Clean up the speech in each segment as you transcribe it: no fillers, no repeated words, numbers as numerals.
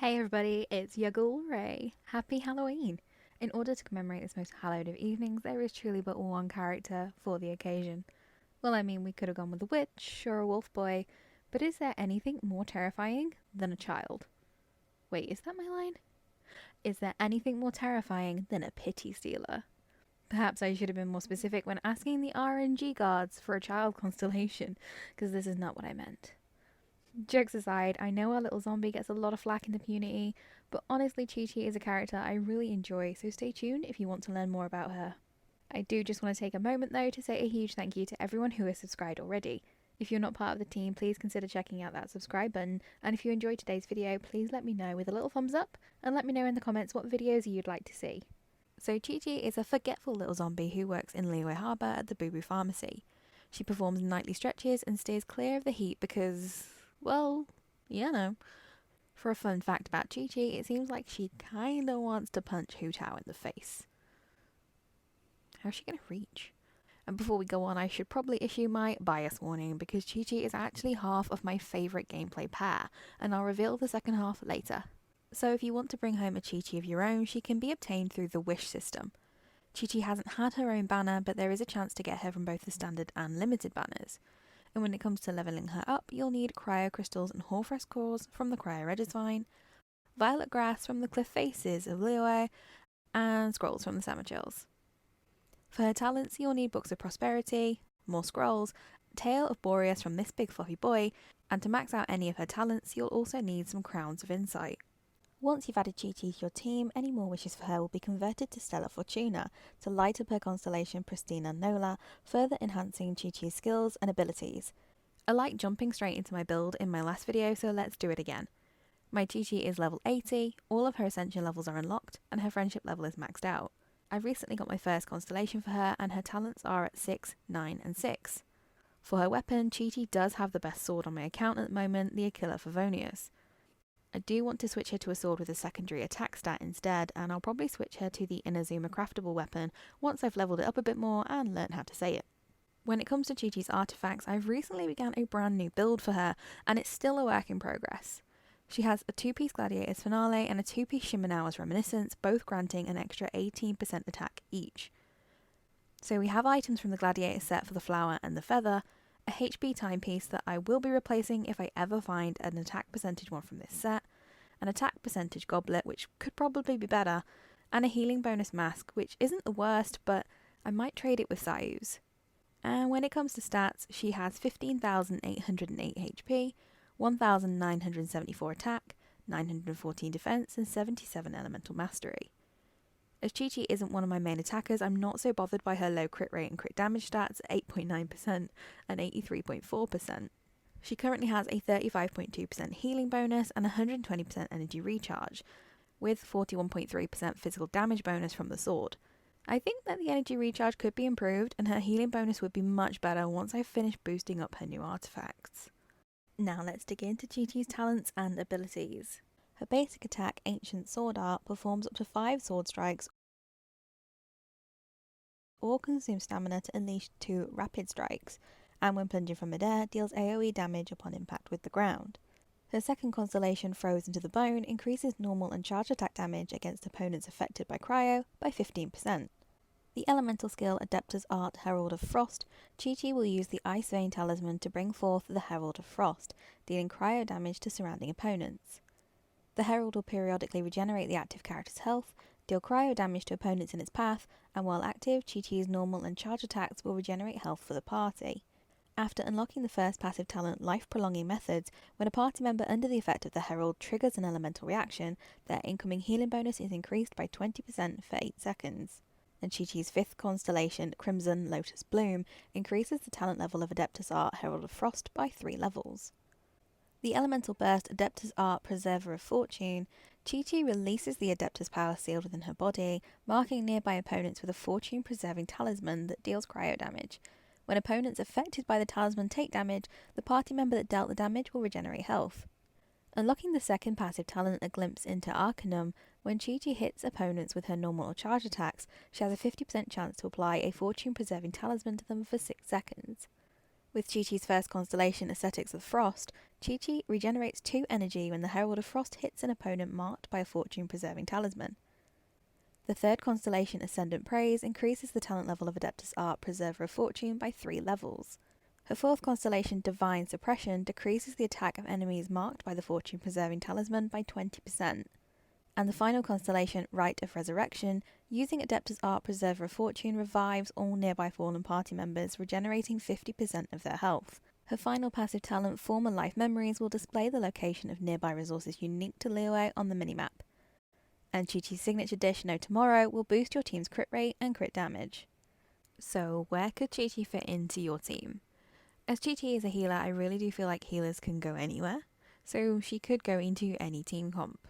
Hey everybody, it's your girl Ray. Happy Halloween! In order to commemorate this most hallowed of evenings, there is truly but one character for the occasion. Well, I mean, we could have gone with a witch or a wolf boy, but is there anything more terrifying than a child? Wait, is that my line? Is there anything more terrifying than a pity stealer? Perhaps I should have been more specific when asking the RNG guards for a child constellation, because this is not what I meant. Jokes aside, I know our little zombie gets a lot of flack in the community, but honestly, Qiqi is a character I really enjoy, so stay tuned if you want to learn more about her. I do just want to take a moment though to say a huge thank you to everyone who has subscribed already. If you're not part of the team, please consider checking out that subscribe button, and if you enjoyed today's video, please let me know with a little thumbs up, and let me know in the comments what videos you'd like to see. So Qiqi is a forgetful little zombie who works in Liyue Harbour at the Boo Boo Pharmacy. She performs nightly stretches and stays clear of the heat because, well, you know. For a fun fact about Qiqi, it seems like she kinda wants to punch Hu Tao in the face. How's she gonna reach? And before we go on, I should probably issue my bias warning because Qiqi is actually half of my favourite gameplay pair, and I'll reveal the second half later. So if you want to bring home a Qiqi of your own, she can be obtained through the wish system. Qiqi hasn't had her own banner, but there is a chance to get her from both the standard and limited banners. And when it comes to levelling her up, you'll need cryo crystals and Horfrest cores from the cryo Regisvine, violet grass from the cliff faces of Liyue, and scrolls from the Samachills. For her talents, you'll need books of prosperity, more scrolls, Tale of Boreas from this big fluffy boy, and to max out any of her talents, you'll also need some crowns of insight. Once you've added Qiqi to your team, any more wishes for her will be converted to Stellar Fortuna to light up her constellation Pristina Nola, further enhancing Qiqi's skills and abilities. I like jumping straight into my build in my last video, so let's do it again. My Qiqi is level 80, all of her ascension levels are unlocked, and her friendship level is maxed out. I've recently got my first constellation for her, and her talents are at 6, 9 and 6. For her weapon, Qiqi does have the best sword on my account at the moment, the Aquila Favonius. I do want to switch her to a sword with a secondary attack stat instead, and I'll probably switch her to the Inazuma craftable weapon once I've leveled it up a bit more and learnt how to say it. When it comes to Qiqi's artifacts, I've recently begun a brand new build for her, and it's still a work in progress. She has a 2-piece Gladiator's Finale and a 2-piece Shimenawa's Reminiscence, both granting an extra 18% attack each. So we have items from the Gladiator set for the Flower and the Feather, a HB timepiece that I will be replacing if I ever find an attack percentage one from this set, an attack percentage goblet, which could probably be better, and a healing bonus mask, which isn't the worst, but I might trade it with Sayu's. And when it comes to stats, she has 15,808 HP, 1,974 attack, 914 defense, and 77 elemental mastery. As Qiqi isn't one of my main attackers, I'm not so bothered by her low crit rate and crit damage stats at 8.9% and 83.4%. She currently has a 35.2% healing bonus and 120% energy recharge, with 41.3% physical damage bonus from the sword. I think that the energy recharge could be improved, and her healing bonus would be much better once I've finished boosting up her new artifacts. Now let's dig into Qiqi's talents and abilities. Her basic attack, Ancient Sword Art, performs up to 5 sword strikes or consumes stamina to unleash 2 rapid strikes, and when plunging from midair, deals AoE damage upon impact with the ground. Her second constellation, Froze into the Bone, increases normal and charge attack damage against opponents affected by cryo by 15%. The elemental skill Adeptus Art Herald of Frost, Qiqi will use the Ice Vein Talisman to bring forth the Herald of Frost, dealing cryo damage to surrounding opponents. The Herald will periodically regenerate the active character's health, deal cryo damage to opponents in its path, and while active, Qiqi's normal and charge attacks will regenerate health for the party. After unlocking the first passive talent, Life Prolonging Methods, when a party member under the effect of the Herald triggers an elemental reaction, their incoming healing bonus is increased by 20% for 8 seconds. And Qiqi's 5th constellation, Crimson Lotus Bloom, increases the talent level of Adeptus Art Herald of Frost by 3 levels. The elemental burst Adeptus Art Preserver of Fortune, Qiqi releases the Adeptus power sealed within her body, marking nearby opponents with a fortune-preserving talisman that deals cryo damage. When opponents affected by the talisman take damage, the party member that dealt the damage will regenerate health. Unlocking the second passive talent, A Glimpse into Arcanum, when Qiqi hits opponents with her normal or charge attacks, she has a 50% chance to apply a fortune-preserving talisman to them for 6 seconds. With Qiqi's first constellation, Ascetics of Frost, Qiqi regenerates 2 energy when the Herald of Frost hits an opponent marked by a fortune-preserving talisman. The third constellation, Ascendant Praise, increases the talent level of Adeptus Art Preserver of Fortune by 3 levels. Her fourth constellation, Divine Suppression, decreases the attack of enemies marked by the fortune-preserving talisman by 20%. And the final constellation, Rite of Resurrection, using Adeptus Art Preserver of Fortune, revives all nearby fallen party members, regenerating 50% of their health. Her final passive talent, Former Life Memories, will display the location of nearby resources unique to Liyue on the minimap. And Qiqi's signature dish, No Tomorrow, will boost your team's crit rate and crit damage. So where could Qiqi fit into your team? As Qiqi is a healer, I really do feel like healers can go anywhere, so she could go into any team comp.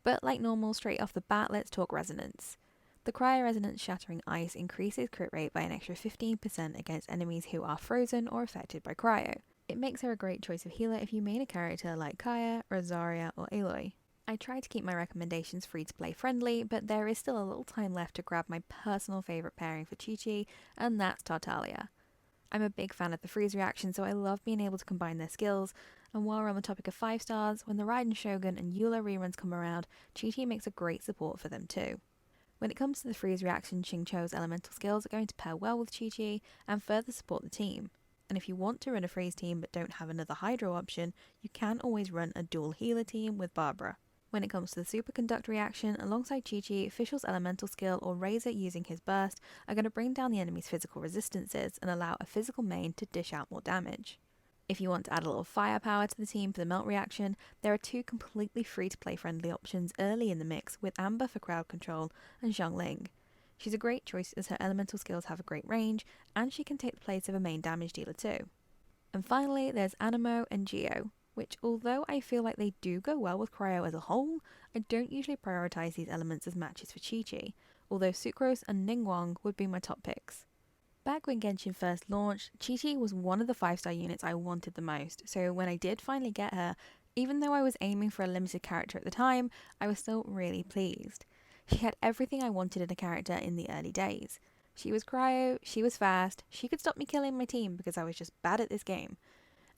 But like normal, straight off the bat, let's talk resonance. The Cryo Resonance Shattering Ice increases crit rate by an extra 15% against enemies who are frozen or affected by cryo. It makes her a great choice of healer if you main a character like Kaya, Rosaria or Aloy. I try to keep my recommendations free to play friendly, but there is still a little time left to grab my personal favourite pairing for Qiqi, and that's Tartaglia. I'm a big fan of the freeze reaction, so I love being able to combine their skills, and while we're on the topic of 5 stars, when the Raiden Shogun and Eula reruns come around, Qiqi makes a great support for them too. When it comes to the freeze reaction, Xingqiu's elemental skills are going to pair well with Qiqi and further support the team. And if you want to run a freeze team but don't have another Hydro option, you can always run a dual healer team with Barbara. When it comes to the superconduct reaction, alongside Qiqi, Fischl's elemental skill or Razor using his burst are going to bring down the enemy's physical resistances and allow a physical main to dish out more damage. If you want to add a little firepower to the team for the melt reaction, there are 2 completely free-to-play friendly options early in the mix with Amber for crowd control and Zhongling. She's a great choice as her elemental skills have a great range, and she can take the place of a main damage dealer too. And finally, there's Anemo and Geo, which although I feel like they do go well with Cryo as a whole, I don't usually prioritise these elements as matches for Qiqi, although Sucrose and Ningguang would be my top picks. Back when Genshin first launched, Qiqi was one of the 5-star units I wanted the most, so when I did finally get her, even though I was aiming for a limited character at the time, I was still really pleased. She had everything I wanted in a character in the early days. She was cryo, she was fast, she could stop me killing my team because I was just bad at this game.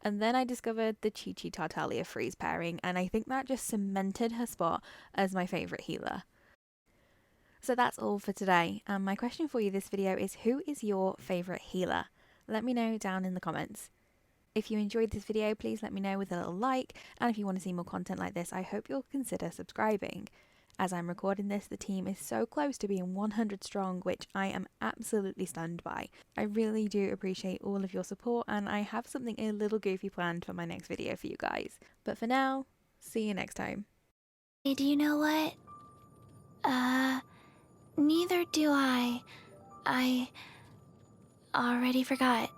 And then I discovered the Qiqi Tartaglia freeze pairing, and I think that just cemented her spot as my favourite healer. So that's all for today, and my question for you this video is, who is your favourite healer? Let me know down in the comments. If you enjoyed this video, please let me know with a little like, and if you want to see more content like this, I hope you'll consider subscribing. As I'm recording this, the team is so close to being 100 strong, which I am absolutely stunned by. I really do appreciate all of your support, and I have something a little goofy planned for my next video for you guys. But for now, see you next time. Hey, do you know what? Neither do I. I already forgot.